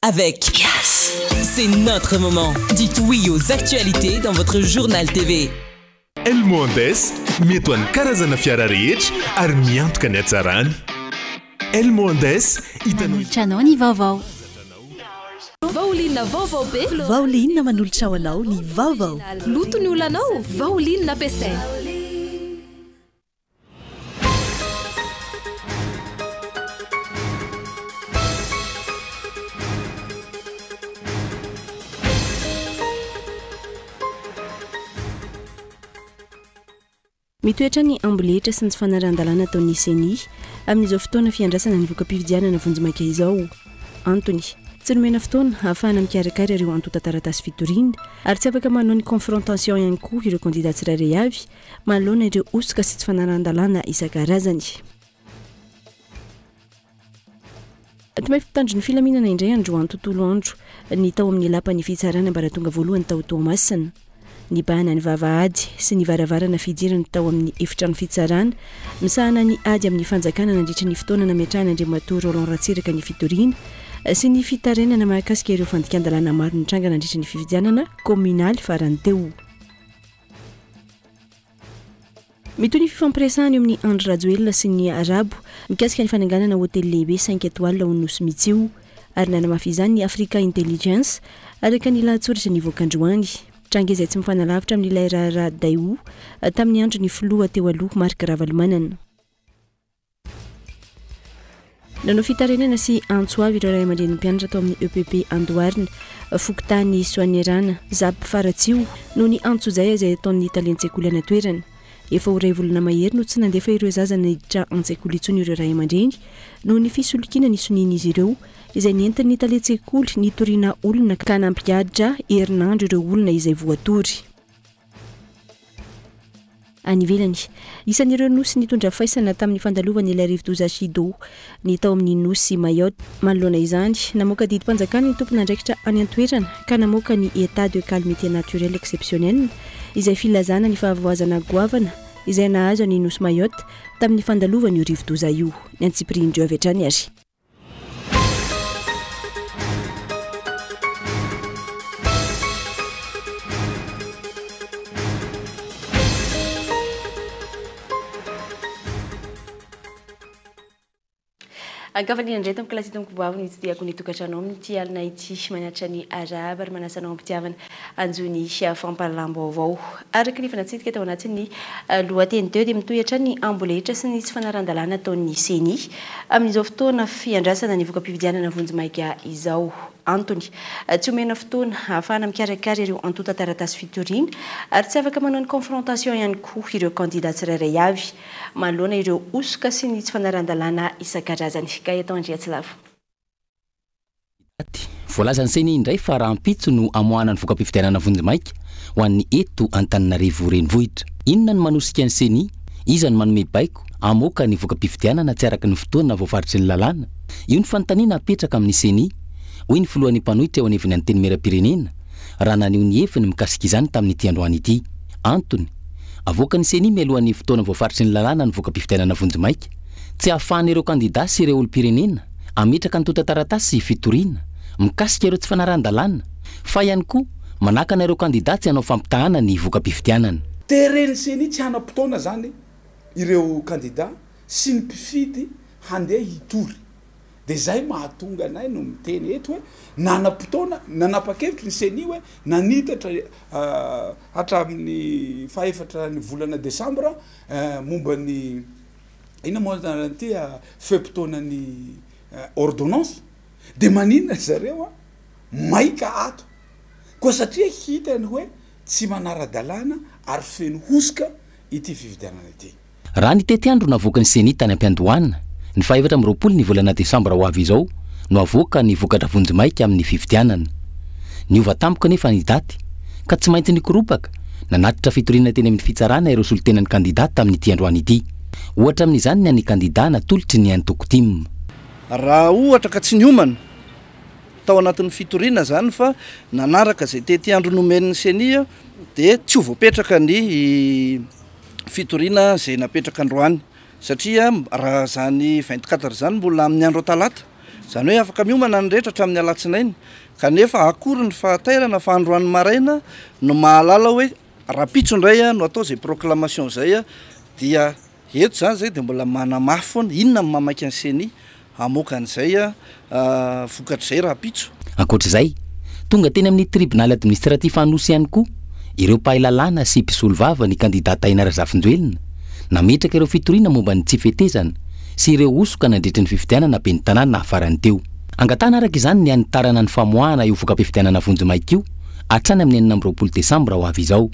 avec Yes. C'est notre moment. Dites oui aux actualités dans votre journal TV. El Mondes mety ho an'ny karazana fiara rehetra ary miantoka ny hatsarany. El Mondes manolotranao ny vaovao. Vaolinna vaovao be. Vaolinna manolotra ho anao ny vaovao. Loto ny olanao, vaolinna ampiasaina. Mitoetra ny amboletra sy ny tsy fanaran-dalàna ataon'ny CENI amin'izao fotoana fiandrasana ny voka-pividianana vonjimaka izao. Antony, tsy nomena fotoana ahafahana mikarakara ireo antota-taratasy fitoriana ary tsy afaka manao ny confrontation ihany koa ireo candidat tsirairay avy manoloana ireo osoka sy tsy fanaran-dalàna isan-karazany. Tomay fitandro ny filaminana indray androany tontolo andro ny tao amin'ny lapan'ny fitsarana ambaratonga voalohany tao Toamasina. Ny bahana ny vavahady sy ny varavarana fidirana tao amin'ny efitrano fitsarana misahana ny ady amin'ny fanjakana nandritra ny fotoana nametrahana Andriamatoa Roland Ratsiraka ny fitoriana sy ny fitarenana mahakasika ireo fandikan-dalàna maro nitranga nandritra ny fividianana kominaly farany teo. Mitoy ny fifampiresahana eo amin'ny Andry Rajoelina sy ny Arabo mikasika ny fananganana hotely lehibe 5 étoiles ao Nosy Mitsio ary nanamafy izany ny Africa Intelligence araka ny lahatsoratra ny voakandroany. Tranga izay tsy mifanalavitra amin'ilay Rara Daou tamin'ny andro ny filoha teo aloha Marc Ravalomanana. Nanao fitarenana sy antsoavy ireo ray aman-dreny mpianatra tao amin'ny EPP Andoharina, Fokotany Soanerana, Zap Faratsio noho ny antso izay ataon'ny talentsekoly anatoerana. Efa ho ray volana mahery no tsy nandefa ireo zaza niditra an-tsekoly intsony ireo ray aman-dreny noho ny fisolokiana ny sonin'izy ireo izay nentin'ny talentsekoly nitoriana olona ka nampiadra herinandro ireo olona izay voatory. Any ivelany, isan'ireo nosy nitondra faisana tamin'ny fandalovany ilay rivo-doza Shido ny tao amin'ny nosy Mayotte. Manoloana izany, namoaka didim-panjakana ny tompona andraikitra any an-toerana ka namoaka ny état de calamité naturelle exceptionnelle izay filazana ny fahavoazana goavana izay nahazo ny nosy Mayotte tamin'ny fandalovany io rivo-doza io. Ny antsipirindreo avy hatrany ary. Ankavany andray tamiko kilasy tamiko vavy ny tiako ny tokatranao amin'ity alina ity manatra ny araba ary manasanao ampitiavana anjony fampahalam-baovao. Araka ny fanatsidika tao anatin'ny lohateny teo dia mitohatra ny amboletra sy ny tsy fanaran-dalàna ataon'ny CENI amin'izao fotoana fiandrasana ny voka-pividianana vonjimaiky izao. Antony, tsy omena fotoana ahafahana mikarakara ireo antota-taratasy fitoriana ary tsy afaka manao ny confrontation ihany koa ireo candidat tsirairay avy manoloana ireo osoka sy ny tsy fanaran-dalàna isan-karazany. Ka eto Andriatsilavo. Voalaza ny CENI indray fa rahampitso no amoahana ny voka-pividianana vonjimaiky ho an'ny eto Antananarivo renivohitra. Inona ny manosika ny CENI? Iza ny manome baiko amoaka ny voka-pividianana tsy araka ny fotoana voafaritry ny lalàna. Io ny fanontaniana apetraka amin'ny CENI. Hoy ny filohan'ny mpanohitra eo anivony anteny mera-pirenena raha naneho ny hefiny mikasika izany tamin'ity androany ity. Antony, avoaka ny CENI mialohan'ny fotoana voafaritry ny lalàna ny voka-pividianana vonjimaiky. Tsy ahafahan'ireo kandidat sy ireo olo-pirenena ametraka ny tota-taratasy fitoriana mikasika ireo tsy fanaran-dalàna fa ihany koa manakana ireo kandidat tsy hanao fampitahana ny voka-pividianana. Tereny CENI tsy hanam-potoana zany ireo kandidat sy ny mpifidy handeha hitory. De zay mahatonga anay no miteny eto hoe nanam-potoana nanapa-kevitry ny CENI hoe nanitatra hatramin'ny faefatra ny volana Desambra momba ny ina moa zany fe-potoana ny ordonnance de maninona zareo maika ato koa satria hitany hoe tsy manara-dalàna ary feno hosoka ity fividianana ity. Raha ny tety andro navoaka ny CENI tany am-Piandohana ny 7 ny volana Desambra ho avy izao no avoaka ny vokatra vonjimaiky amin'ny fividianana. Niova tampoka nefa ny daty ka tsy maintsy nikoropaka nanatitra fitoriana teny amin'ny fitsarana ireo solotenan'ny kandidat tamin'ity androany ity. Ohatra amin'izany ny an'ny kandidat natolotry ny Antokotim. Raha ohatra ka tsy niomana tao anatin'ny fitoriana zany fa nanaraka izay tety andro nomen'ny CENI dia tsy ho voapetraka ny fitoriana izay napetraka androany. Satria raha zany 24 zany mbola amin'ny andro talata zany hoe afaka miomana ny rehetra hatramin'ny alatsinainy kanefa akory ny fahatairana fa androany maraina no mahalala hoe rapitso indray no atao zay proclamation zay dia eto zany zay de mbola manamafy foana inona ny mamaky ny seni amokan'izay vokatr'izay rapitso ankoatr'izay tonga teny amin'ny tribunal administratif anosy ihany koa ireo pahilalana sy mpisolo vava ny kandidata Aina Razafinjoelina nametraka ireo fitoriana momba ny tsy fetezana sy ireo osoka nandritra ny fifidianana be ny tanàna nahafarany teo angatana araka izany ny anitarana ny famoahana io voka-pifidianana vonjomaika io hatrany amin'ny 9 desambra ho avy izao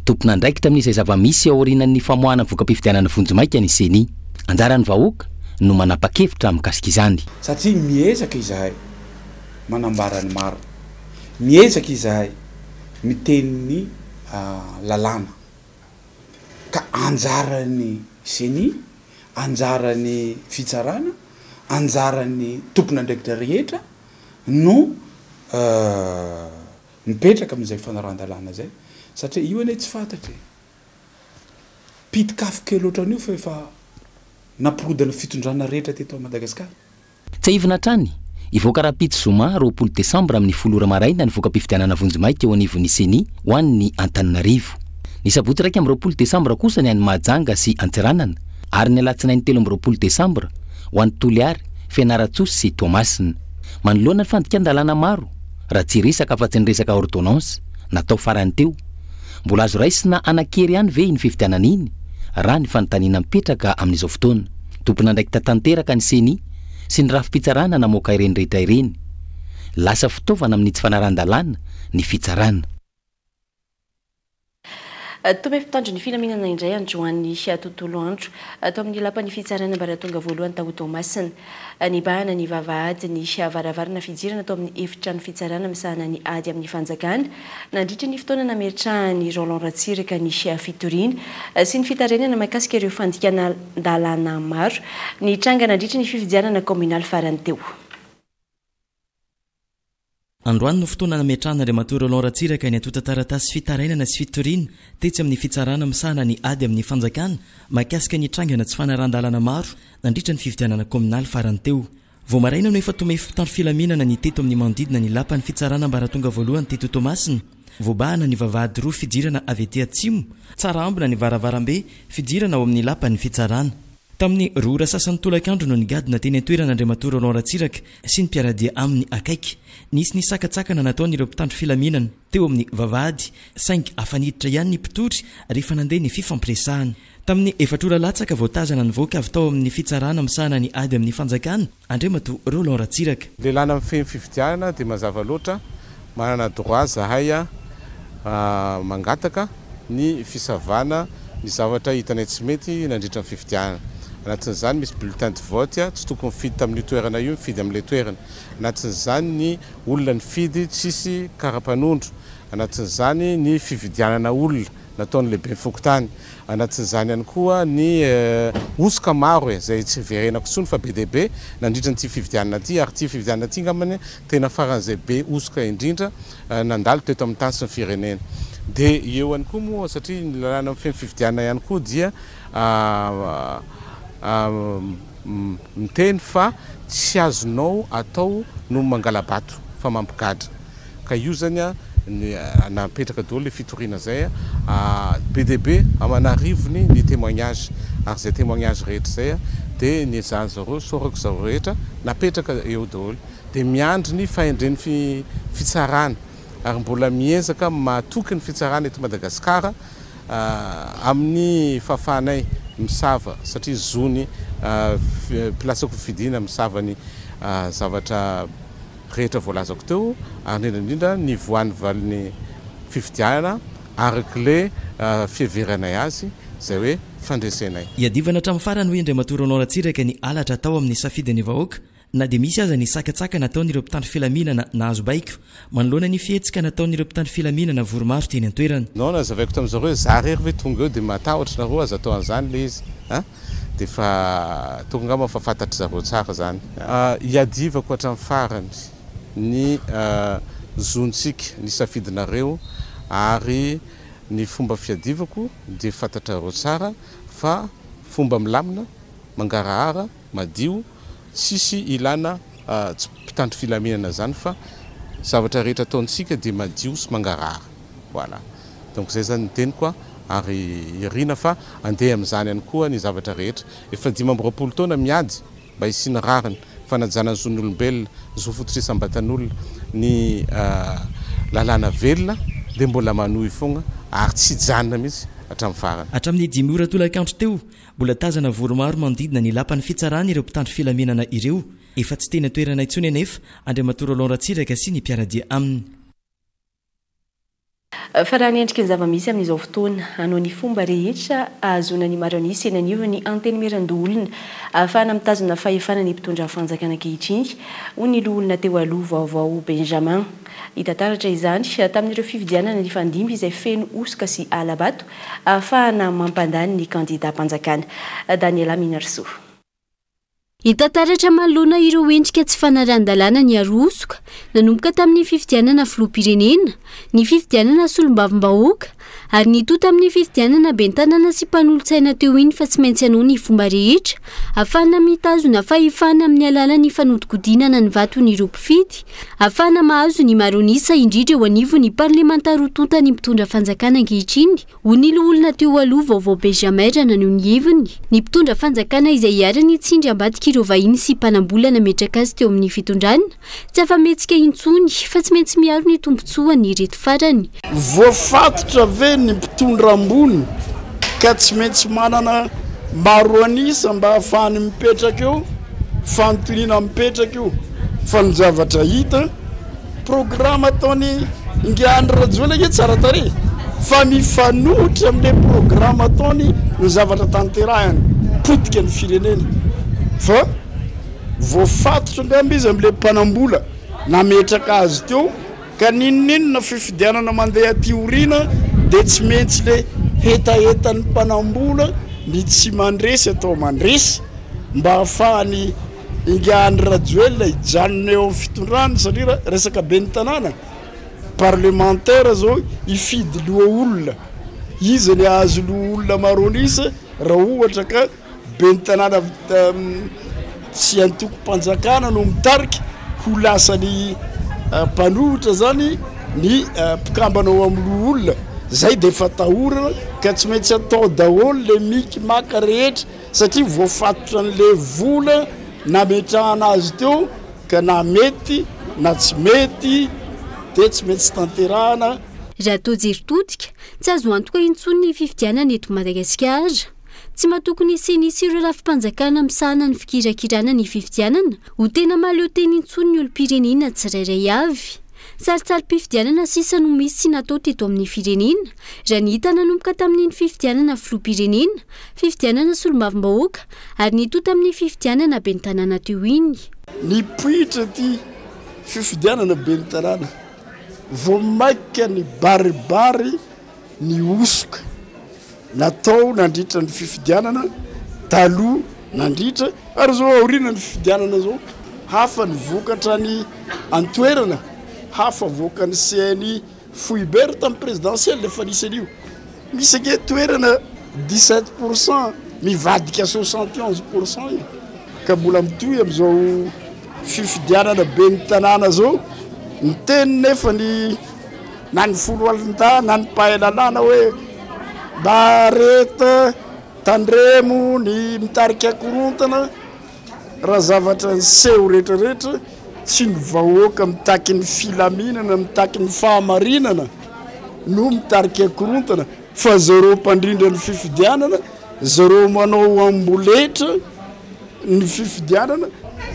tompona andraikitra amin'izay zava-misy aorinan'ny famoahana voka-pifidianana vonjomaika ny seni anjaran'ny vahoaka no manapa-kevitra mikasika izany satria miezaka izahay manambarany maro miezaka izahay miteniny lalàna ka anjarany seni anjarany fitsarana anjarany tompona andraikitra rehetra no mipetraka amin'izay fanaran-dalàna zay satria io ane tsy fantatry pitikafo kely ohatran'io fa efa nampirodana fitondrana rehetra teto a Madagasikara tsy aivina hatrany ivoaka rapitso zoma 20 desambra amin'ny folora maraina ny voka-pifidianana vonjomaika eo anivon'ny seni ho an'ny Antananarivo ny sabotsy raiky amin'ny 20 desambra kosa ny any Mahajanga sy Antsiranana ary ny alatsinainy 20 desambra ho an'ny Toliary Fianarantsoa sy Toamasina manoloana ny fandikan-dalàna maro raha tsy resaka afa-tsy ny resaka ordonnance natao farany teo mbola azo raisina anakery ihany ve ny fifidianana iny raha ny fanontaniana mipetraka amin'izao fotoana tompona andraikitra tanteraka ny seni sy ny rafi-pitsarana namoaka ireny rehetra ireny lasa fitaovana amin'ny tsy fanaran-dalàna ny fitsarana Tomy fitandro ny filaminana indray androan'ny tontolo andro atao amin'ny lapan'ny fitsarana mbaratonga voalohany tao Toamasina ny bahana ny vavahady ny varavarana fijirana atao amin'ny efitrano fitsarana misahana ny ady amin'ny fanjakana nandritra ny fotoana nametrahany Roland Ratsiraka ny fitoriana sy ny fitarenana mahakasika ireo fandikana dalàna maro ny tranga nandritra ny fifidianana communal farany teo androany no fotoana nametrahana Andriamatoa Roland Ratsiraka ny atota taratasy fitarainana sy fitoriana tetsy amin'ny fitsarana misahana ny ady amin'ny fanjakana mahakasika ny trangana tsy fanaran-dalàna maro nandritra ny fifidianana communal farany teo vao maraina no efa tomefy mpitandro filaminana ny teto amin'ny manodidina ny lapan'ny fitsarana mbaratonga voalohany teto Toamasina voabahana ny vavahady roa fidirana avy etỳ atsimo tsara ambina ny varavarambe fidirana ao amin'ny lapan'ny fitsarana tamin'ny rora sasan'ny tolakandro no nigadina teny antoerana Andriamatoa Roland Ratsiraka sy ny mpiaradia aminy akaiky nisy ny sakatsakana nataon'ireo mpitandro filaminana teo amin'ny vavahady saingy afaniditra ihany ny mpitory rehefa nandeha ny fifampiresahany tamin'ny efatrora latsaka voatazana ny voaka avy tao amin'ny fitsarana misahana ny ady amin'ny fanjakana Andriamatoa Roland Ratsiraka lelana amin'ny fehmy fifidianana dia mazava loatra manana droit zahay mangataka ny fisavana ny zavatra hitanay tsy mety nandritra ny fifidianana anatin'izany misy bulletin de vote tsy tokony mifidy tamin'io toerana io mifidy amin'ilay toerana anatin'izany ny olona nifidy tsisy karapanondro anatin'izany ny fividianana olona nataon'ny lehibe fokotany anatin'izany ihany koa ny osoka maro zay tsy verenako tsony fa be dehibe nandritra nyty fividianana ty ary ty fividianana ty ngamany tena faran'izay be osoka indrindra nandalo teto amin'ny tany sy ny firenena dia eo ihany koa moa satria ny lalàna amin'ny fividianana ihany koa dia miteny fa tsy azonao atao no mangalabato fa mampigadra ka io zany napetraka daholo le fitoriana zay be dehibe amanarivony ny témoignage ary zay témoignage rehetra zay dia ny zany zareo sorako zareo rehetra napetraka eo daholo dia miandry ny fahendren'ny fitsarana ary mbola miezaka matoky ny fitsarana eto Madagasikara amin'ny fahafahanay misava satria zony plasako fidina misava ny zavatra rehetra voalazako teo ary indrindra ny voany valin'ny fifidianana araky le fiheveranay azy zay hoe fandresenay iadivana hatramin'ny farany hoe Andriamatoa Roland Ratsiraka ny alatra tao amin'ny safidin'ny vahoaka na dia misy aza ny sakatsaka nataon'ireo mpitandro filaminana nahazo baiko manoloana ny fihetsika nataon'ireo mpitandro filaminana voromaro teny an-toerana no nazavaiko tamin'izareo za rery hoe tonga eo dia matahotra nareo aza atao an'izany le izy dia fa tonga ngama fa fantatry zareo tsara zany iadivako hatramin'ny farany ny zontsika ny safidinareo ary ny fomba fiadivako dia fantatrareo tsara fa fomba milamina mangarahara madio tsisy ilana tsy mpitandro filaminana zany fa zavatra rehetra ataontsika dia madio sy mangarara voilà donc zay zany teniko ary irina fa andeha amin'izany ihany koa ny zavatra rehetra efa 5 taona miady mba hisina rariny fanajana ny zon'olombelona zo fototrisambatan'olona ny lalàna velona dia mbola manohy fogna ary tsy janona mihitsy hatramin'ny farany. Hatramin'ny 5 ora tolakandro teo mbola tazana voromaro manodidina ny lapan'ny fitsarana ireo mpitandro filaminana ireo efa tsy tena toerana intsony anefa Andriamatoro Lauratsiraka sy ny mpiaradia aminy. Fa raha niendrika ny zava-misy amin'izao fotoana hanao ny fomba rehetra azona ny maro ny senanivo ny antenimeran-doolona ahafahana mitazona fahefana ny mpitondra fanjakana ankehitriny hoy ny loholona teo aloha vaovao Benjamin. Hita taratra izany tamin'ireo fifidianana ny fandimby izay feno osoka sy alabato ahafahana mampandany ny kandida mpanjakana. Daniela Minarso. Hita taratra manoloana ireo endrika tsy fanaran-dalàna ny arosoka nanomboka tamin'ny fifidianana filoham-pirenena, ny fifidianana solombavam-bahoaka ary ny tota amin'ny fifidianana bentanana sy mpanolotsaina teo iny fa tsy maintsy hanao ny fomba rehetra ahafahana mitazona fahefana amin'ny alalan'ny fanodikodinana ny vaton'ireo mpifidy, ahafahana mahazo ny maronisa indrindra eo anivo ny parlementarotonta ny mpitondra fanjakana ankehitriny hoy ny loholona teo aloha vaovao Benjamin naneho ny heviny. Ny mpitondra fanjakana izay hiarany hitsindry ambadika ireo vahiny sy mpanambola nametraka azy teo amin'ny fitondrana tsy afa-metsika intsony fa tsy maintsy miaro ny tombontsoany ireto farany. Voafatotra ve ny mpitondra ambony ka tsy maintsy manana maro anisa mba ahafahany mipetraka eo, fanontaniana mipetraka eo fa ny zavatra hita programa ataony Ingiahany Rajoelina tsara tarehy fa mifanohitra amin'ilay programa ataony ny zavatra tanterahany potika ny firenena fa voafatotra ngamby izy amin'ilay mpanambola nametraka azy teo ka ninona fifidianana mandeha aty orina dia tsy maintsy le hetahetan'ny mpanambola ny tsy mandresy atao mandresy mba ahafahany Ingiahany Rajoelina hijanona eo amin'ny fitondrana satria resaka be ny tanàna parlementaire zao ifidy loha olona izy ny azo loha olona maronisa raha ohatra ka be ny tanàna tsy antoko mpanjakana no mitarika ho lasany mpanohitra zany ny mpikambana ao amin'ny loha olona zay dia efa tahorana ka tsy maintsy atao daholo le miky maka rehetra satria voafatotra n'le vola nametrahana azy teo ka na mety na tsy mety dia tsy maintsy tanterahana. Raha toa jeritodika tsy azo antoka intsony ny fifidianana eto Madagasikara. Tsy matokony isinisy ireo lafim-panjakana misahana ny fikirakirana ny fifidianana ho tena mahaleo teny intsony ny olom-pirenena tsirairay avy. Saritsary-pifidianana sisa no misy natao teto amin'ny firenena raha ny hita nanomboka tamin'ny fifidianana filoham-pirenena, fifidianana solombavam-bahoaka ary ny tota amin'ny fifidianana ben'ny tanàna teo iny. Ny poitra ty fifidianana ben'ny tanàna voamaika ny baribary ny osoka natao nandritra ny fifidianana taloha nandritra ary zao aoriana ny fifidianana zao hafa ny vokatra ny antoerana hafa voaka ny CNI Fouibert tamin'ny présidentielle efa nisy anio misy ake toerana 17% mivadika 71% io ka mbola mitohy amin'izao fifidianana be ny tanàna zao ny teny nefa ny na ny folo alin-da na ny pahalalàna hoe bareta tandremo ny mitarika korontana raha zavatra ny seho rehetrarehetra tsy ny vahoaka mitaky ny filaminana mitaky ny fahamarinana no mitarika korontana fa zareo mpandrindra ny fifidianana zareo manao amboletra ny fifidianana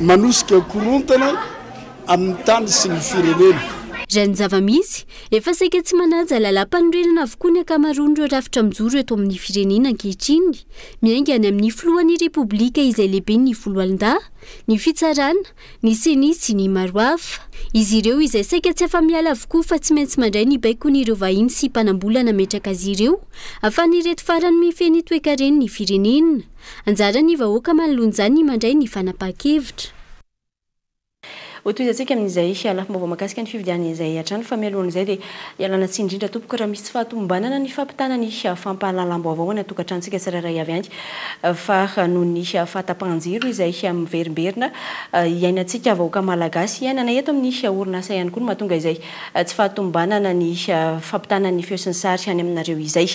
manosika korontana amin'ny tany sy ny firenena. Raha ny zava-misy efa saika tsy manaja lalam-panorenana avokoa ny akamaroany ireo rafitra mijoro eto amin'ny firenena ankehitriny miainga any amin'ny filohan'ny repoblika izay lehibe ny Foloalinda, ny fitsarana, ny CNI sy ny maro hafa. Izy ireo izay saika tsy afa-miala avokoa fa tsy maintsy mandray ny baikony ireo vahiny sy mpanambola nametraka azy ireo ahafahany reto farany mifehy ny toe-kareny ny firenena. Anjara ny vahoaka manoloana izany mandray ny fanapahan-kevitra. hotoizantsika amin'izay alafomba makasika ny fividiana izay hatrany fa mialohan' izay dia ialana tsi indrindra tompoko raha misy fahatombanana ny fampitana ny fampahalalam-baovao na tokantrantsika tsirairay avy anty fa noho ny fahatapahan-jiro izay miverimberina iainantsika vahoaka malagasy iainana eto amin'ny orinasa ihany koa no mahatonga izay tsy fahatombanana ny fampitana ny feo sy ny sary any aminareo izay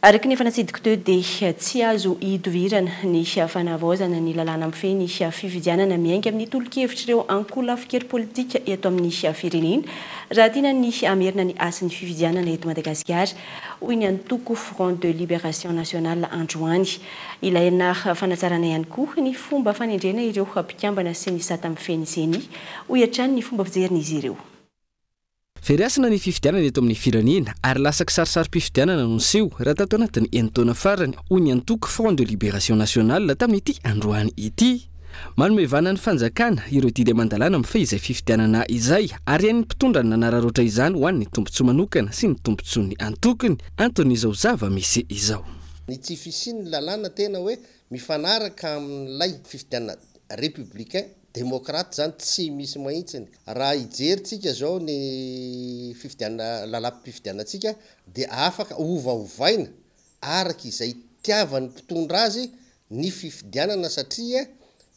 araky nefa natsidiko teo dia tsy azo idovirana ny fanavaozana ny lalàna amin'ny feny fividianana miainga amin'ny tolo-kevitra ireo ankolafikery politika eto amin'ny firenena raha tiana ny amerina ny asin'ny fividianana eto Madagasikara hoy ny antoko Front de Libération Nationale androany ilaina fanatsarana ihany koa ny fomba fanendrena ireo mpikambana sy ny sata amin'ny feny seny hoy hatrany ny fomba fijerin'izy ireo. Feriasana ny fifidianana eto amin'ny firenena ary lasa kisarisary-pifidianana no niseho raha tato anatin'ny enitaona farany hoy ny antoko Front de Libération Nationale tamin'ity androany ity. Manome vana ny fanjakana ireo didy amandalana amin'ny izay fifidianana izay ary any mpitondra ny nanararoatra izany ho an'ny tombontsoa manokana sy ny tombontsoa ny antokony antony izao zava-misy izao. Ny tsy fisiny lalàna tena hoe mifanaraka amin'ilay fifidianana républicain démocrate zany tsy misy mahitsiny raha ijeritsika zao ny fifidianana lalam-pifidianantsika dia afaka ovaovaina araka izay tiavan'ny mpitondra azy ny fifidianana satria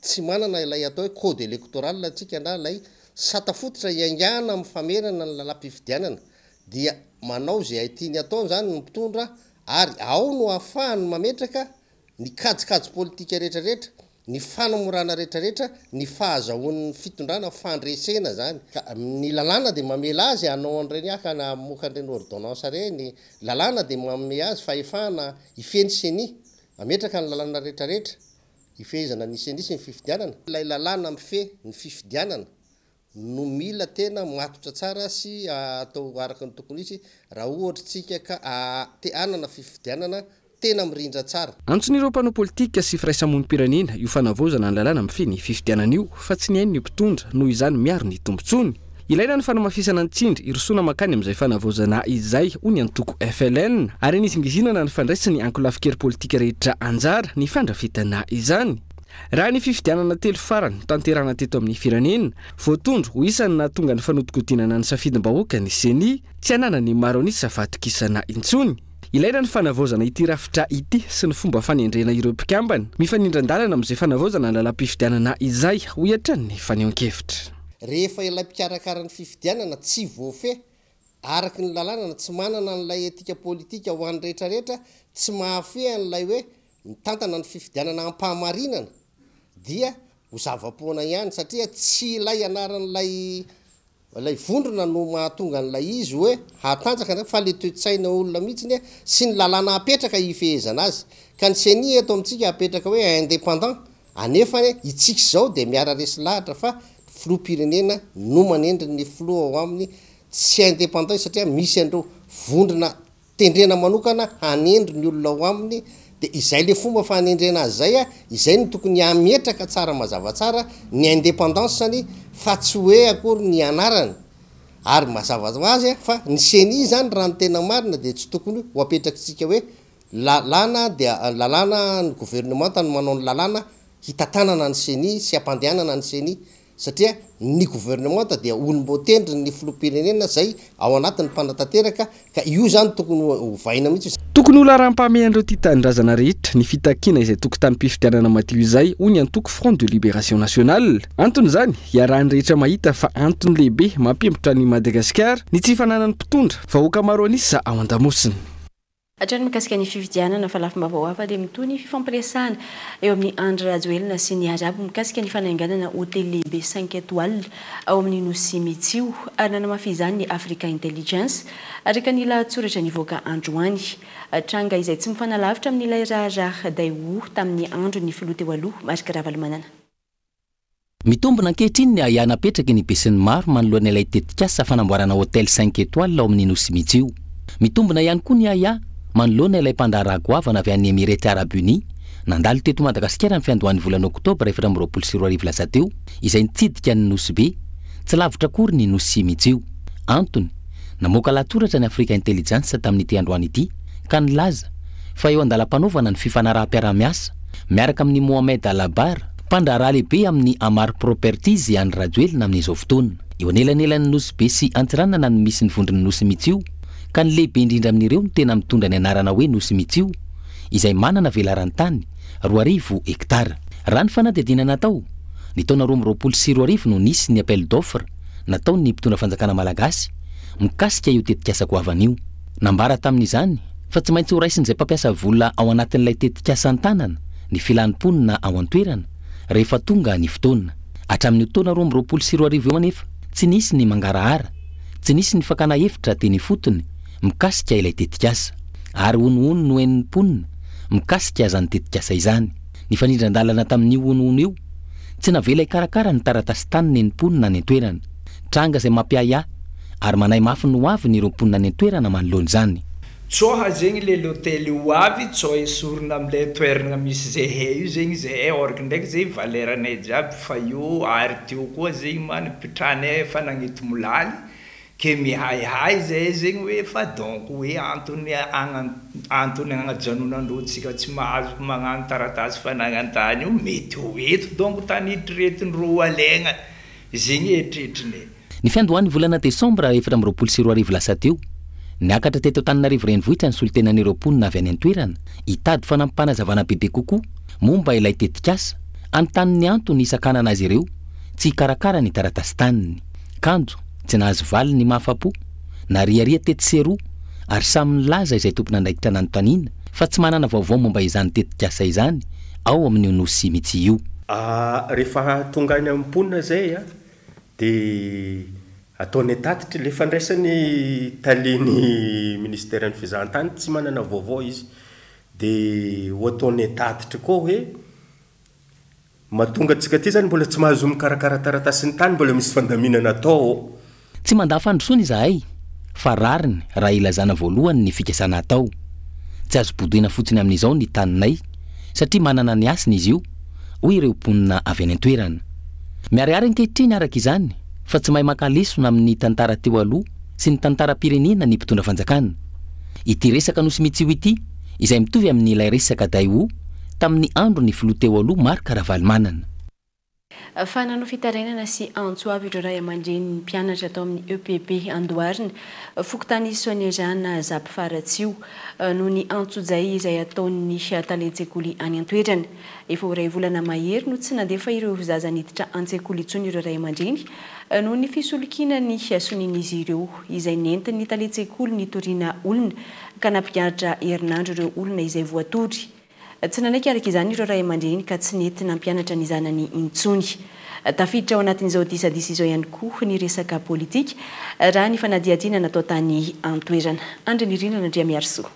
tsy manana ilay atao hoe code électoral atsika na ilay satafototra iangana amin'ny famerana ny lalam-pifidianana dia manao zay tiany atao zany ny mpitondra ary ao no ahafahany mametraka ny kajikajy politika rehetrarehetra ny fanamorana rehetrarehetra ny fahazahoan'ny fitondrana fandresena zany ny lalàna dia mamela azy anao an'ireny akana mokan'ireny ordonnance reny lalàna dia mamela azy fahefahana ifeny seny mametraka ny lalàna rehetrarehetra ifehezana ny seny sy ny fifidianana ilay lalàna mife ny fifidianana no mila tena matotra tsara sy atao araka ny tokony isy raha ohatra tsika ka te anana fifidianana tena mirindra tsara. Antson'ireo mpanao politika sy firaisamonim-pirenena io fanavaozana ny lalàna amin'ny feny fifidianana io fa tsy ny hainy ny mpitondra noho izany miaro ny tombotsony. Ilaina ny fanamafisana ny tsindry irosona makany amin'izay fanavaozana izay hoy ny antoko FLN ary nizingizinana ny fandraisany ankolafikery politika rehetra anjara ny fandrafitana izany. Raha ny fifidianana telo farany tanterana teto amin'ny firenena voatondro ho isany nahatonga ny fanotokodinana ny safidim-bahoaka ny seny tsy anana ny maro an'isa fahatokisana intsony. Ilaina ny fanavaozana ity rafitra ity sy ny fomba fanendrena ireo mpikambana mifanindran-dalana amin'izay fanavaozana ny lalam-pifidianana izay ho hatrany ny fanehoan-kevitra. Rehefa ilay mpikarakara ny fifidianana tsy voafe araky ny lalàna tsy manana n'ilay etika politika ho an'ny rehetrarehetra tsy mahafe an'ilay hoe mitantana ny fifidianana ampahamarinana dia ho zava-poana ihany satria tsy ilay anaran'ilay vondrona no mahatonga n'ilay izy hoe hatanjaka fa le toe-tsaina olona mihitsiny sy ny lalàna apetraka ifehezana azy ka ny seny eto amintsika apetraka hoe indépendant anefa itsika zao dia miara resy lahatra fa filoham-pirenena no manendry ny filoha ao aminy tsy indépendant satria misy andreo vondrona tendrena manokana hanendry ny olona ao aminy dia izay le fomba fanendrena azy zay izay no tokony hametraka tsara mazava tsara ny indépendance sany fa tsy hoe akory ny anarany ary mazava azy fa ny seny zany raha ny tena marina dia tsy tokony ho apetrakitsika hoe lalàna dia lalàna ny gouvernement tany manao ny lalàna hitatanana ny seny sy ampandehanana ny seny satria ny gouvernement dia olom-botendry ny filoham-pirenena zay ao anatin'ny mpanatanteraka ka io zany tokony hovaina mihitsy. Tokony ho laharam-pamehan'ireo tia tanindrazana rehetra ny fitakiana izay tokotany-pifidianana madio izay hoy ny antoko Front de Libération Nationale. Antony izany iarahany rehetra mahita fa antony lehibe mampembotra ny Madagasikara ny tsy fananany mpitondra vahoaka maro anisa ao an-damosiny. Hatrany mikasika ny fifidianana fa lafim-baovao hafa dia mitoy ny fifampiresahana eo amin'ny Andry Rajoelina sy ny Arabo mikasika ny fanainganana hotely lehibe 5 étoiles ao amin'ny Nosy Metsio ary nanamafy izany ny Africa Intelligence araka ny lahatsoratra nivoaka androany. Tranga izay tsy mifanalavitra amin'ilay raharaha Daihou tamin'ny andro ny filoha teo aloha marika Ravalomanana. Mitombona ankehitriny ny ahanapetraka ny besin'ny maro manoloana ilay tetikasa fanamboarana hotely 5 étoiles ao amin'ny Nosy Metsio. Mitombona ihany koa ny aya manoloana ilay mpandraharaha goavana avy an'ny Émirats Arabes Unis nandalo teto Madagasikara ny fiandohan'ny volana Oktobra 2024 lasa teo izay nitsidika ny Nosy Be tsy lavitra akory ny Nosy Metsio. Antony namoaka lahatsoratra ny Africa Intelligence tamin'ity androany ity ka nilaza fa eo andalam-panaovana ny fifanaraha-piaramiasa miaraka amin'ny Mohamed Alabar mpandraraha lehibe amin'ny Amar Properties any Rajoelina amin'izao fotoana. Eo anelanelan'ny nosy be sy antsiranana no misy ny vondrony nosy mitsio, ka ny lehibe indrindra amin'ireo no tena mitondra ny anarana hoe nosy mitsio, izay manana velaran-tany 2,000 hektara. Raha ny fanadihadiana natao, ny taona 2024 no nisy ny appel d'offre natao ny mpitondra fanjakana malagasy mikasika io tetikasa goavana io. Nambara tamin'izany fa tsy maintsy ho raisin'izay mpampiasa vola ao anatin'ilay tetikasa an-tanana ny filanimponina ao an-toerana rehefa tonga ny fotoana. Hatramin'ny taona 2024 eo anefa tsy nisy ny mangarahara, tsy nisy ny fakana hevitra teny fotony mikasika ilay tetikasa, ary onoono no en'ny mponina mikasika zany tetikasa izany. Ny fanindran-dalana tamin'io onoono io tsy navela ikarakara ny taratasy taniny en'ny mponina any an-toerana, tranga izay mampiaya ary manay mafy no avy ny ireo mponina any an-toerana manoloana izany. Tsoha zegny le hôtely ho avy tsao esorina am'ilay toerana misy zay io zegny zay orky ndraiky zay valeranay jiaby fa io ary teo koa zegny manipitranay efa nagnety molaly ke mihaihay zay zegny hoe fa donc hoe antony agnajanonandrotsika tsy mahazo magnano taratasy fanagnantany io mety ho eto donc tany hidretindro alegna zegny eritreritrinay. Ny fiandohan'ny volana Desambra 2024 lasa teo, niakatra teto Antananarivo renivohitra ny solotenan'ireo mponina avy any an-toerana hitady fanampanazavana bebe kokoa momba ilay tetikasa, anontany antony isakanana azy ireo tsy hikarakara ny taratasy taniny. Kanjo tsy nahazo valy ny mahafapo, nariaria tetiseroa ary samy nilaza izay tompon'andraikitra nanontaniana fa tsy manana vaovao momba izany tetikasa izany ao amin'io nosy mitsy io. Rehefa tonga any amin'ny mponina zay dia ataony tatitra le fandraisany taliny ministèren'ny fizahan-tany tsy manana vaovao izy, dia ho ataony tatitra koa hoe mahatonga antsika ty zany mbola tsy mahazo mikarakara taratasy ny tany, mbola misy fandaminana atao. Tsy mandà fandrosoana izahay fa rariny raha ilazana voalohany ny fikasana atao. Tsy azo bodoina fotsiny amin'izao ny taninay satria manana ny asiny izy io, hoy ireo mponina avy any an-toerana. Miharihary ankehitriny araka izany fa tsy mahay makalesona amin'ny tantara teo aloha sy ny tantaram-pirenena ny mpitondra fanjakana. Ity resaka nosy mitsy io ity izay mitovy amin'ny ilay resaka Daihou tamin'ny andro ny filoha teo aloha Marc Ravalomanana. Fanano fitarainana sy antsoavy ireo ray aman-dreny mpianatra atao amin'ny EPP Andoharina fokontany Sonia Jeanne Zapifaratsio no ny antsojay izay ataon'ny talentsaikoly any an-toerana. Efa ho ray volana mahery no tsy nandefa ireo zaza niditra an-tsekoly intsony ireo ray aman-dreny no ny fisolokiana ny sonin'izy ireo izay nentiny ny talentsaikoly nitoriana olona ka nampianatra herinandro ireo olona izay voatory. Tsy nanaiky araka izany ireo ray aman-dreny ka tsy nety nampianatra ny zanany intsony. Tafiditra ao anatin'izao disadisa izao ihany koa ny resaka politika raha ny fanadihadiana natao tany an-toerana. Andrinirina Andria Miarso.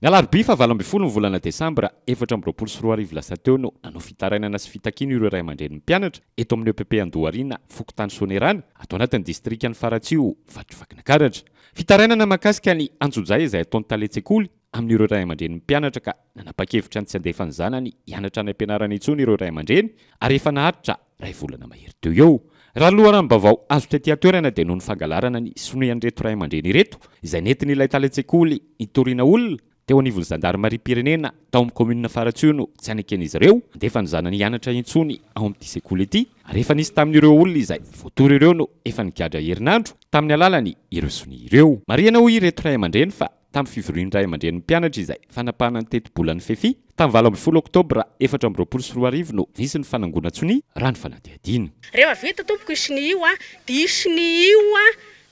Ny alarobia fa 20 ny volana Desambra 2024 lasa teo no nanao fitarainana sy fitakiana ireo ray aman-dreny mpianatra eto amin'ny EPP Andoharina fokontany Sonerana atao anatin'ny distrikan'ny Faratsio Vatrivakinakaratra. Fitarainana mahakasika ny antsojay izay ataon'ny talentsaikoly amin'ireo ray aman-dreny mpianatra ka nanapa-kevitra ny tsy andefa ny zanany hianatra any am-pianarana intsony ireo ray aman-dreny ary efa naharitra ray volana mahery teo eo. Raha lohana ny bavao azo tetỳ toerana dia noho ny fangalarana ny sonoan'ireto ray aman-dreny ireto izay nentiny ilay talentsaikoly nitoriana olona teo anivon'ny zandarmarim-pirenena tao amin'ny komina Faratsio no tsy anaken'izy ireo andefa ny zanany hianatra intsony ao amin'ity sekoly ity ary efa nisy tamin'ireo olona izay voatory ireo no efa nigadra herinandro tamin'ny alalany ireo sony ireo. Marihana hoy ireto ray aman-dreny fa tamin'ny fivorian'ny ray aman-dreny mpianatra izay fanapahana ny teti-bolan'ny fefi tamin'ny 20 Oktobra 2024 no nisy ny fanangonan-tsony raha ny fanadihadiana. Rehefa vita tompoko isiny io dia isiny io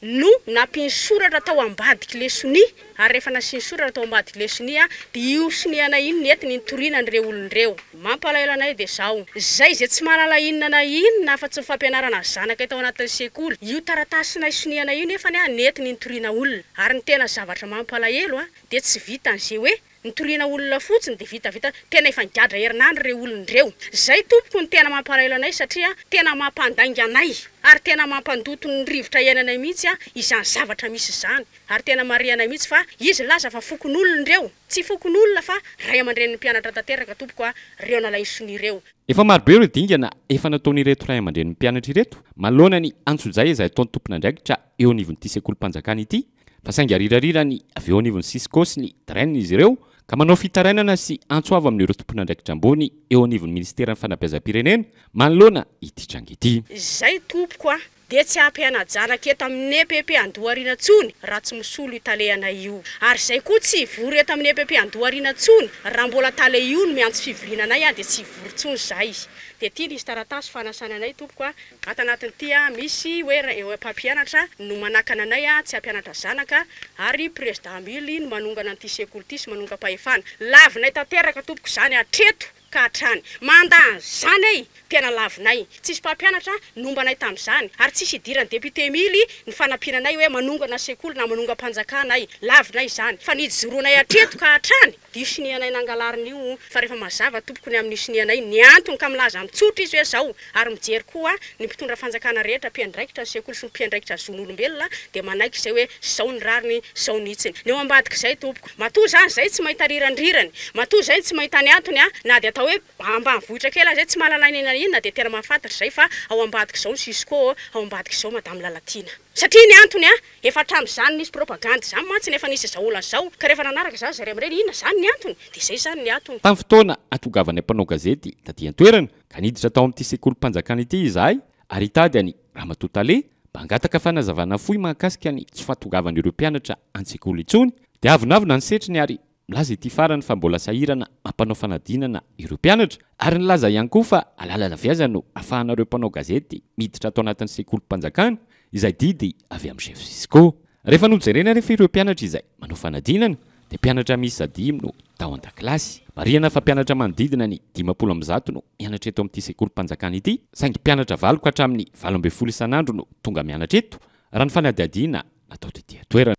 no nampiny soratra tao ambadiky le sony ary rehefa nasiny soratra tao ambadiky le sony dia io soniana iny nentiny nitoriana an'ireo olon'ireo. Mampalahelo anay dia zao zay zay tsy mahalala inona na inona fa tsy fampianarana zanaka tao anatin'ny sekoly io taratasina soniana io nefa nentiny nitoriana olona ary ny tena zavatra mampalahelo dia tsy vita an'izay hoe nitoriana olona fotsiny dia vita tena efa nigadra herinandro ireo olon'ireo. Zay tompoko ny tena mampalahelo anay satria tena mampandainga anay ary tena mampandoto ny rivotra iainanay mihitsy izany zavatra misy izany ary tena marianay mihitsy fa izy laza fa fokon'olona ireo tsy fokon'olona fa ray aman-dreny mpianatra tanteraka tompoko reo nalay sony ireo. Efa marobe ireo dingana efa nataon'ireto ray aman-dreny mpianatra ireto manoloana ny antsojay izay ataon'ny tompon'andraikitra eo anivon'ity sekolim-panjakana ity fa saingy arirarirany avy eo anivon'ny sisikosy ny draine izy ireo ka manao fitarainana sy antsoava amin'ireo tompona andraikitra ambony eo anivon'ny ministera ny fanabeazam-pirenena manoloana ity tranga ity. Zay tompoko dia tsy ampianajanaka eto amin'ny EPP Andohariana tsony raha tsy misolo italehana io. Ary zay koa tsy vory eto amin'ny EPP Andohariana tsony raha mbola tale io no miantso fivoriananay dia tsy vory tsony zay. Dia ity nisy taratasy fanasananay tompoko ato anatin'ity misy hoe mpampianatra no manakana anay tsy ampianatra zanaka ary président Mily no manongana an'ity sekoly ity sy manonga pahefana. Lavinay tanteraka tompoko zany hatreto ka hatrany mandan zany ay tena lavinay tsisy mpampianatra nombanay tamin'izany ary tsisy idirany député Mily ny fanampiananay hoe manongana sekoly na manonga mpanjakana ay lavinay zany fa nijoroanay hatreto ka hatrany dia sinianay nangalariny io fa rehefa mazava tompoko ny amin'ny sinianay ny antony ka milaza mitsotra izy hoe zao ary mijery koa ny mpitondra fanjakana rehetra mpiandraikitra sekoly sy mpiandraikitra zon'olombelona dia manaiky zay hoe zao ny rariny zao nitsiny ny eo ambadika zay tompoko matoa zany zay tsy mahita rirandrirany matoa zay tsy mahita ny antony na dia atao hoe ambanivohitra kely zay tsy mahalalana inona dia tena mahafantatra zay fa ao ambadika zao ny Sisko ao ambadika zao Madame Lalatina satria ny antony efa hatramin'izany nisy propagande zany mantsy nefa nisy zao olana zao ka rehefa nanaraka zany zareo amin'ireny inona zany ny antony dia zay zany ny antony. Tamin'ny fotoana atogavanay mpanao gazety taty an-toerana ka niditra tao amin'ity sekoly mpanjakana ity izahay ary hitady any Ramatotale mba hangataka fanazavana fohy mahakasika ny tsy fahatogavan'ireo mpianatra an-tsekoly intsony dia avinavina ny setriny ary milaza ity farany fa mbola sahirana mampanao fanadinana ireo mpianatra ary nilaza ihany koa fa alalana viaza no ahafahanareo mpanao gazety miditra atao anatin'ny sekoly mpanjakana izay didy avy amin'ny chef Sisko. Rehefa nojerena rehefa ireo mpianatra izay manao fanadinana dia mpianatra miisa 5 no tao an-dakilasy. Marihana fa mpianatra manodidina ny 500 no mianatra eto amin'ity sekoly mpanjakana ity saingy mpianatra 7 ka hatramin'ny 12 isan'andro no tonga mianatra eto raha ny fanadihadiana natao ety toerana.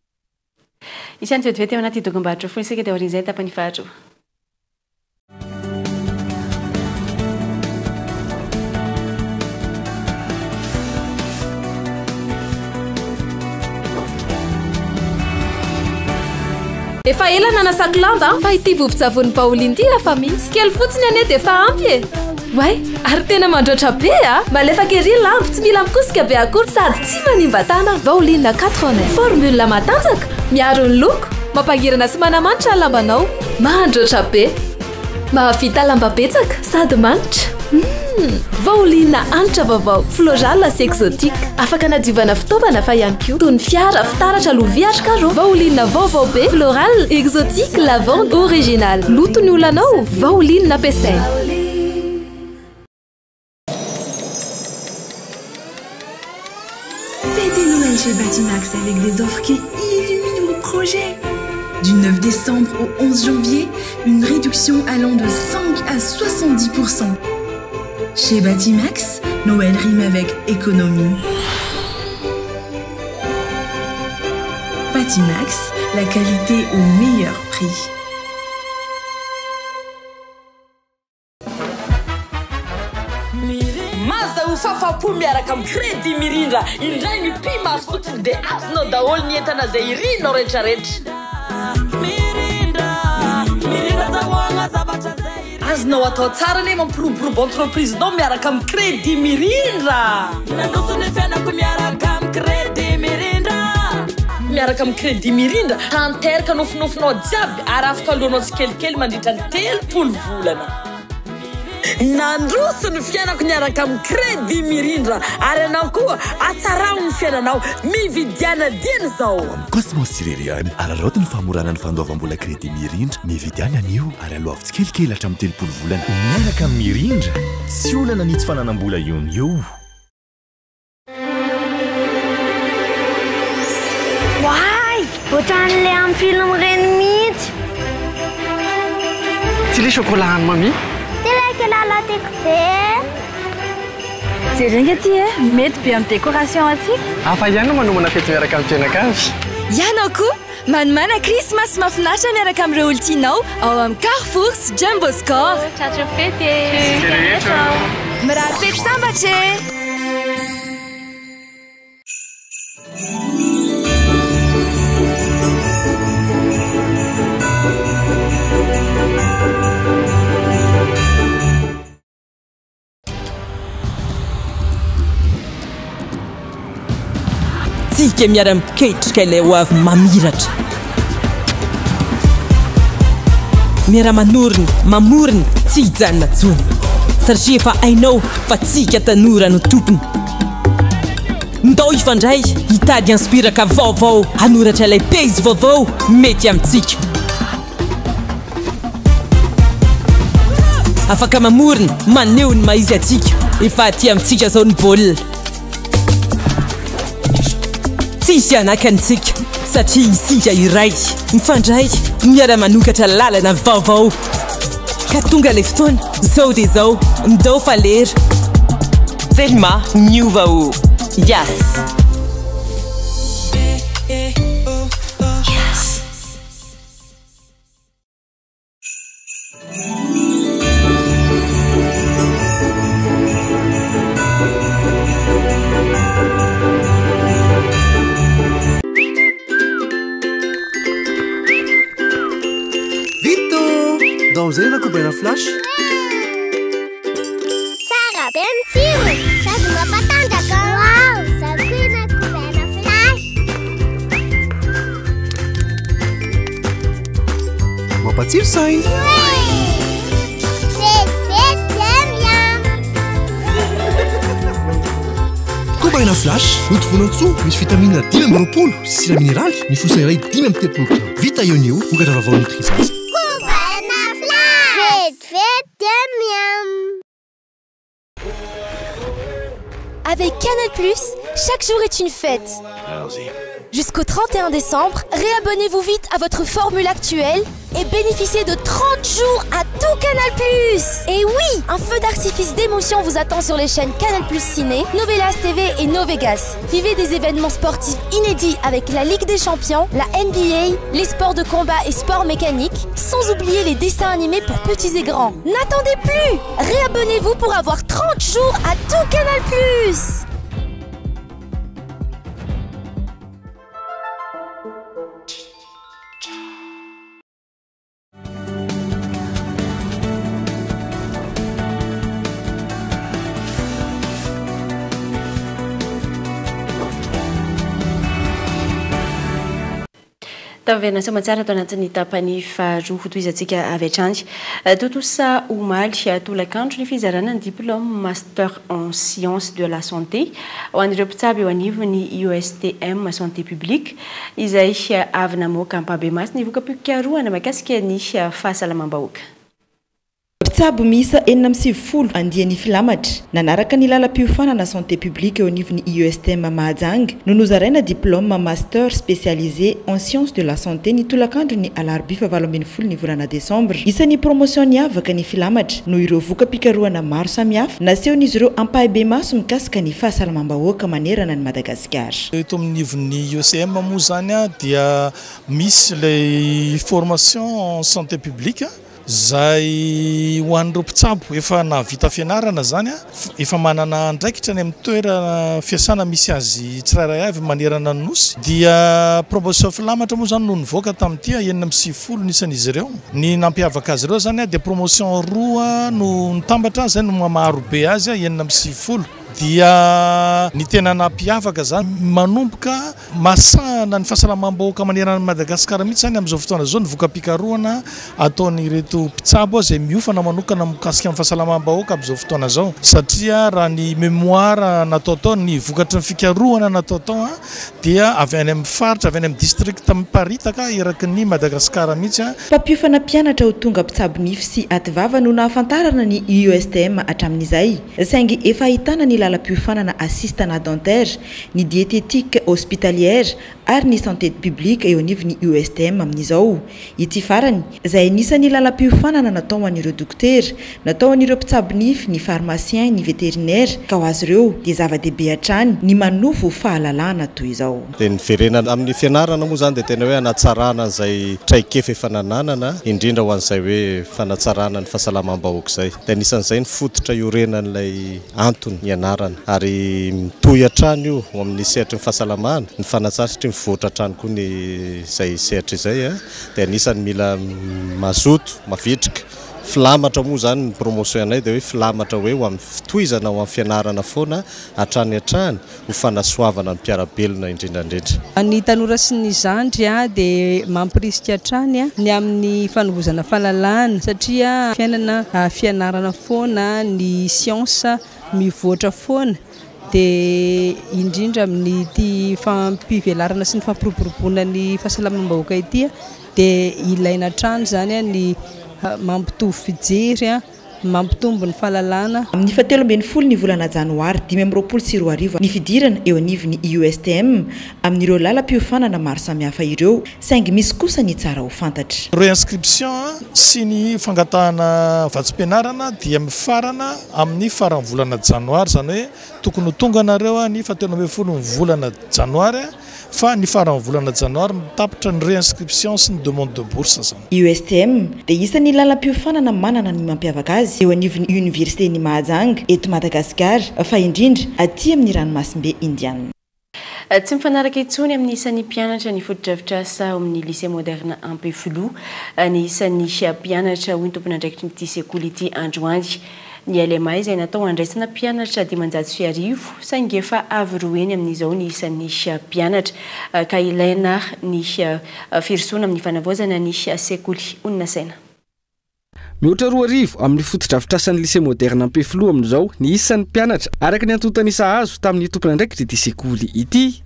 Isany vetivety ao anaty dokam-barotra foana isika dia orin'izay tapany fahatro. Efa ela nanasako lamba fa ity vovon-tsavony Pauline ity afa mihitsy kely fotsiny ane dia efa ampy way ary tena mandroatra be malefaka ery lambo tsy mila mikosika be akory sady tsy manimba tana. Pauline 80 formule matanjaka miaro ny loko mampangirana sy manamanitra ny lambanao mandroatra be mahavita lamba betsaka sady manitra. Pauline anitra vaovao floral sy exotique afaka nadiovana fitaovana fa ihany koa toy ny fiara fitaratra lovia karo. Pauline vaovao be floral exotique lavande original loto ny olanao Pauline nampiasaina. Fêtez Noël chez Batimax avec des offres qui illuminent vos projets. Du 9 décembre au 11 janvier, une réduction allant de 5 à 70%. Chez Batimax, Noël rime avec économie. Batimax, la qualité au meilleur prix. Mazda ufafapo miaraka amin'ny Crédit Mirindra indray mipima azy fotsiny dia azonao daholo ny entana izay irinao rehetrarehetra. Azonao atao tsara ne mampiroborobo entreprise nao miaraka amin'ny Crédit Mirindra. Miaraka amin'ny Crédit Mirindra tanteraka nofinofinao jiaby ary afaka alohanao tsikelikely mandritra ny 3 volana. Nandroso ny fiainako niaraka amin'ny Crédit Mirindra ary anao koa atsarao ny fiainanao mividiana dieny zao. Cosmos Sirerian araroty ny famorana ny fandoavam-bola Crédit Mirindra mividiana anio ary aloha tsikelikely hatramin'ny 3 volana. Miaraka amin'ny Mirindra tsy olana ny tsy fananam-bola io. Why? Ohatran'ilay amin'ny film reny mihitsy. Tsy le chocolat any mami? Jerena ty mety be amin'ny décoration aty. Afa ihany no manomana fety miaraka amin'ny fianakavy. Ianao koa manomana Christmas mahafinaritra miaraka amin'ireo olontianao ao amin'ny Carrefour sy Jumbo Score. Tchau fety. Mirary fety sambatra. Tsika miara-miketrika ilay ho avy mamiratra. miara-manoriny mamoriny tsy hijanona tsony satria efa ainao fa tsika tanora no tompony ndao ifandray hitady inspiraka vaovao hanoratra ilay peizy vaovao mety amintsika afaka mamoriny maneho ny maizy atsika efa aty amintsika zao ny baolina tsisy anakantsika satria isika iray mifandray miara-manokatra lalana vaovao ka tonga le fotoana zao dia zao ndao falera Thelma miova Yes. Vito, dans un copain flash. Sarah, ben sûr, ça ne va pas tant d'accord. Mapatsiro sainy. Kobaina flash notovonantsoa misy vitamine 5 sira mineraly mifosa iray 5 vita ionio vokatra vavao nutrisance. Kobaina flash Avec Canal+, chaque jour est une fête. Jusqu'au 31 décembre, réabonnez-vous vite à votre formule actuelle et bénéficiez de 30 jours à tout Canal+. Et oui, un feu d'artifice d'émotion vous attend sur les chaînes Canal+, Ciné, Novelas TV et Novegas. Vivez des événements sportifs inédits avec la Ligue des Champions, la NBA, les sports de combat et sports mécaniques, sans oublier les dessins animés pour petits et grands. N'attendez plus! Réabonnez-vous pour avoir 30 jours à tout Canal+. Taverna somatsara to anatin'ny tapany faharoa toizantsika avy hatrany totosa omaly tolakandro ny fizarana ny diplôme master en sciences de la santé ho an'ireo mpitsabo eo anivony USTM santé publique izay avy namoaka ampabemasy ny voka-pikarohana mahakasika ny fahasalamam-bahoaka. Mpitsabo miisa 470 andiany filamatra nanaraka ny lalam-piofanana santé publique eo anivony USTM Mahajanga no nozaraina diplôme master spécialisé en sciences de la santé ny tolakandro ny alarobia 7 ny volana décembre. Isan'ny promotion niavaka ny filamatra no ireo voka-pikarohana maro samihafa nasehon'izy ireo ampahibe maso mikasika ny fahasalamam-bahoaka manerana ny Madagasikara. Eto amin'ny USTM moa zany dia misy le formation en santé publique zay ho an'ireo mpitsabo efa navita fianarana zany efa manana andraikitra ny amin'ny toerana fiasana misy azy tsirairay avy manerana ny nosy dia promotion filamatra moa zany no nivoaka tamin'ity 9 nisan'izy ireo ny nampiavaka azy ireo zany dia promotion roa no nitambatra zay no mamarobe azy 9 dia ny tena nampiavaka zany manomboka masana ny fahasalamam-bahoaka manerana ny Madagasikara mihitsy zany amin'izao fotoana zao ny voka-pikarohana ataony reto mpitsabo zay miofana manokana mikasika amin'ny fahasalamam-bahoaka amin'izao fotoana zao satria raha ny mémoire natao tao ny vokatry ny fikarohana natao tao dia avy any amin'ny faritra avy any amin'ny district miparitaka eraky ny Madagasikara mihitsy mpampiofana mpianatra ho tonga mpitsabo nify sy ativava no nahafantarana ny USTM hatramin'izay saingy efa ahitana ny lalam-piofanana assistana dentaire ny diététique hospitalière ary ny santé publique eo anivony USTM amin'izao ity farany izay anisan'ny lalam-piofanana natao an'ireo dokotera natao an'ireo mpitsabo nify ny pharmacien ny vétérinaire ka ho azy ireo dia zava-dehibe hatrany ny manofo fahalalana toy izao. Dia ny verenana amin'ny fianarana moa zany dia tena hoe hanatsarana izay traikefa efa nananana indrindra ho an'izay hoe fanatsarana ny fahasalamam-bahoaka izay dia anisan'izay ny fototra iorenan'ilay antony ianarana ary mitohy hatrany io amin'ny sehatra ny fahasalamana ny fanatsaratra mivoatra hatrany koa ny izay sehatra izay dia anisany mila mazoto mavitrika filamatra moa zany ny promotion anay dia hoe filamatra hoe ho amin'ny fitoizana ho amin'ny fianarana foana hatrany hatrany ho fanasoavana ny mpiarabelona indrindrandrindra. Ny tanora sy ny zandry dia mampirisika hatrany ny amin'ny fanovozana fahalalana satria fiainana fianarana foana ny siansa mivoatra foana dia indrindra amin'ny ty fampivelarana sy ny fampiroboroboana ny fahasalamam-bahoaka ity dia ilaina hatrany zany ny mampitovy fijery mampitombo ny fahalalana. Amin'ny 17 ny volana janoary 2024 ny fidirana eo anivon'ny USTM amin'ireo lalam-piofanana maro samihafa ireo saingy misy kosa ny tsara ho fantatra. Réinscription sy ny fangatahana vatsim-pianarana dia mifarana amin'ny faran'ny volana janoary zany hoe tokony ho tonga nareo ny 17 ny volana janoary fa ny faran'ny volana janoary mitapitra ny réinscription sy ny demande de bourse zany. USTM dia isan'ny lalam-piofanana manana ny mampiavaka azy eo anivon'ny université ny Mahajanga eto Madagasikara fa indrindra aty amin'ny ranomasimbe indiana. Tsy mifanaraka intsony amin'ny isan'ny mpianatra ny foto-drafitrasa amin'ny lycée moderne Ampefilo ny isan'ny mpianatra hoy ny tompon'andraikitry nyity sekoly ity Androany. Ny LMA izay natao andraisana mpianatra 500 saingy efa avy roeny amin'izao ny isan'ny mpianatra ka ilaina ny firosoana amin'ny fanavaozana ny sekoly Oninasaina. Mihoatra 2 amin'ny foto-drafitrasan'ny lycée moderne Ampefilo amin'izao ny isan'ny mpianatra araka ny antontanisa azo tamin'ny tompon'andraikitry ity sekoly ity.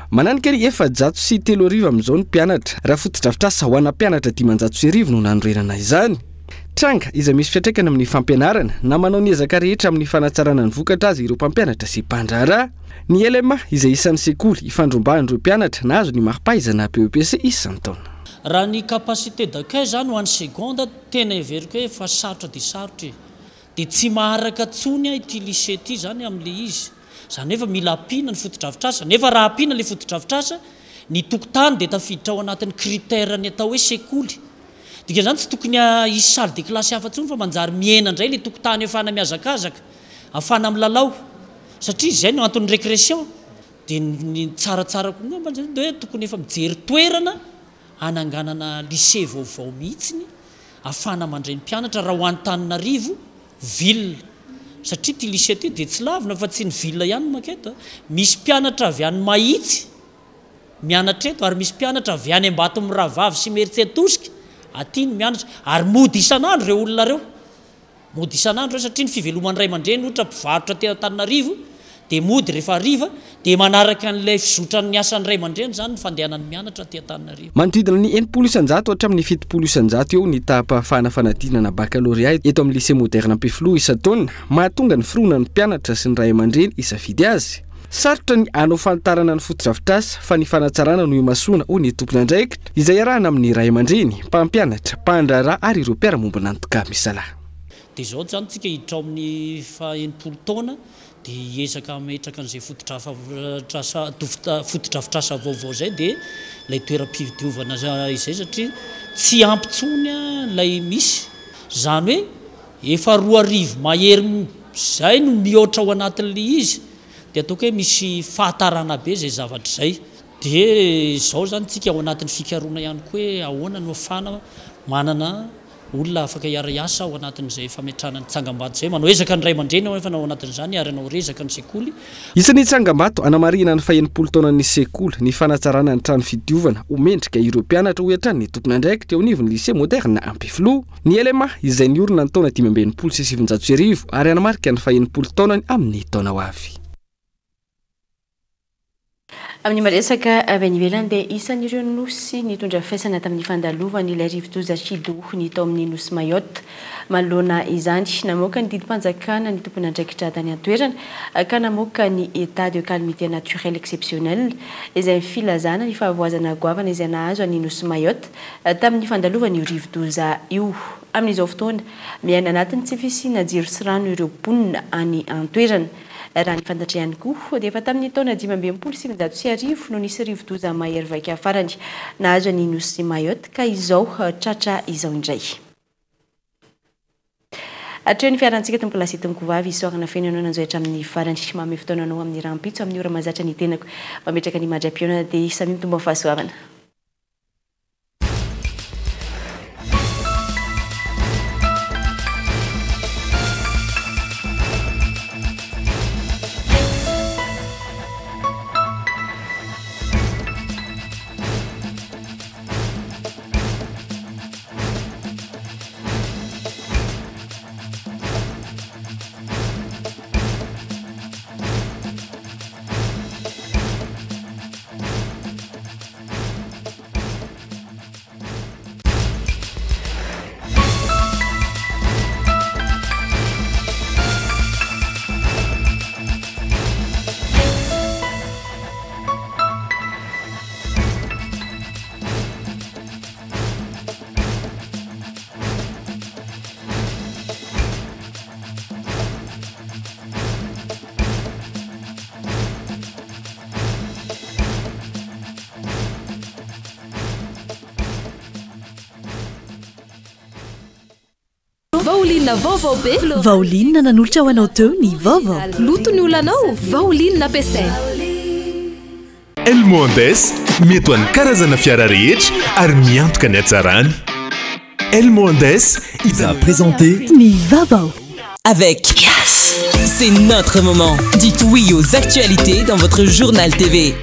Mananika ny 703 amin'izao ny mpianatra raha foto-drafitrasa ho ana mpianatra 500 no nanorenana izany. Tranga izay misy fiatraikana amin'ny fampianarana na manao ny ezaka rehetra amin'ny fanatsarana ny vokatra azy ireo mpampianatra sy mpandraharaha. Ny LMA izay isan'ny sekoly ifandrombahan'ireo mpianatra na azo ny maripaizana PEPC isan-taona. Raha ny capacité d'accueil zany ho an'ny seconde tena everiko hoe fa sarotra dia sarotra dia tsy maharaka tsony ity lycée ity zany amin'le izy zany efa mila ampina ny foto-drafitrasa nefa raha ampina le foto-drafitrasa ny tokotany dia tafiditra ao anatin'ny critère ny atao hoe sekoly. Dika zany tsy tokony isy salle de classe hafa tsony fa manjary miena indray le tokotany afana miazakazaka afana milalao satria izay no antony récréation dia ny tsaratsara koa ngamba zany dia tokony efa mijery toerana ananganana lycée vaovao mihitsiny afana mandray ny mpianatra raha ho Antananarivo ville satria ty lycée ty dia tsy lavina fa tsy ny ville ihany maketo misy mpianatra avy any Mahitsy mianatra eto ary misy mpianatra avy any Ambatomirahavavy sy Meritsetosika aty ny mianatra ary mody isan'andro reo olona reo mody isan'andro satria ny fiveloman'ny ray aman-dreny ohatra mpivarotra tena Antananarivo dia mody rehefa hariva dia manaraka an'ilay fizotran'ny asan'ny ray aman-dreny zany ny fandehanan'ny mianatra aty Antananarivo. Manodidina ny 900 hatramin'ny 700 eo ny tapahafahana fanadinana baccalauréat eto amin'ny lycée moderne Ampefilo isan-taona mahatonga ny fironan'ny mpianatra sy ny ray aman-dreny isafidy azy. Sarotra ny anao fantarana ny foto-drafitrasa fa ny fanatsarana no imasoana ho ny tompon'andraikitra izay arahana amin'ny ray aman-dreny mpampianatra mpandraharaha ary ireo mpiara-mombona antoka misalahy. Dia izao zany tsika hiditra ao amin'ny 80 taona dia hiezaka metraka an'izay foto-drafitrasa vaovao zay dia ilay toeram-pidiovana izay satria tsy ampitsony ilay misy zany hoe efa 2 mahery zay no mihoatra ao anatin'le izy dia ataoko hoe misy fahatarana be zay zavatra izay dia izao zany tsika ao anatin'ny fikaroana ihany koa hoe ahoana no afana manana olona afaka hiara-iasa ao anatin'izay fametrahana ny tsangam-bato izay manao ezaka ny ray aman-dreny ao efa nao anatin'izany ary anao rezaka ny sekoly. Isan'ny tsangam-bato anamarihana ny 80 taona ny sekoly ny fanatsarana ny trano fidiovana omendrika ireo mpianatra ho hatrany ny tompon'andraikitra eo anivon'ny lycée moderne Ampefilo. Ny LMA izay niorina ny taona 520 sy 700 ary anamarika ny 80 taonany amin'ny taona ho avy. Amin'ny maresaka avy any ivelany dia isan'ireo nosy nitondra fiaisana tamin'ny fandalovany ilay rivo-doza Chido ny tao amin'ny nosy Mayotte. Manoloana izany namoaka ny didim-panjakana ny tompon'andraikitra tany an-toerana ka namoaka ny état de calamité naturelle exceptionnelle izay filazana ny fahavoazana goavana izay nahazo any nosy Mayotte tamin'ny fandalovany io rivo-doza io. Amin'izao fotoana miaina anatin'ny tsy fisiana jiro sy rano ireo mponina any an-toerana. Raha ny fantatrehany koa dia efa tamin'ny taona 2019 no nisy rivo-doza mahery vaika farany nahazo any nosy Mayotte ka izao tratra izao indray. Atreo ny fiarantsika tony plasetony vavy isoarana fenanao nanjao hatramin'ny farany mamy fotoananao amin'ny rampitso amin'ny ora mazatra ny tenako mametraka ny mandra-piona dia samy mitombo fahasoavana. vaolinina vaovao be vaolinina nanolotra ho anao teo ny vaovao loto ny olanao vaolinina ampiasaina Elmondes mety ho an'ny karazana fiara rehetra ary miantoka ny hatsarany Elmondes il a présenté ny vaovao avec Yes. C'est notre moment. Dites oui aux actualités dans votre journal TV.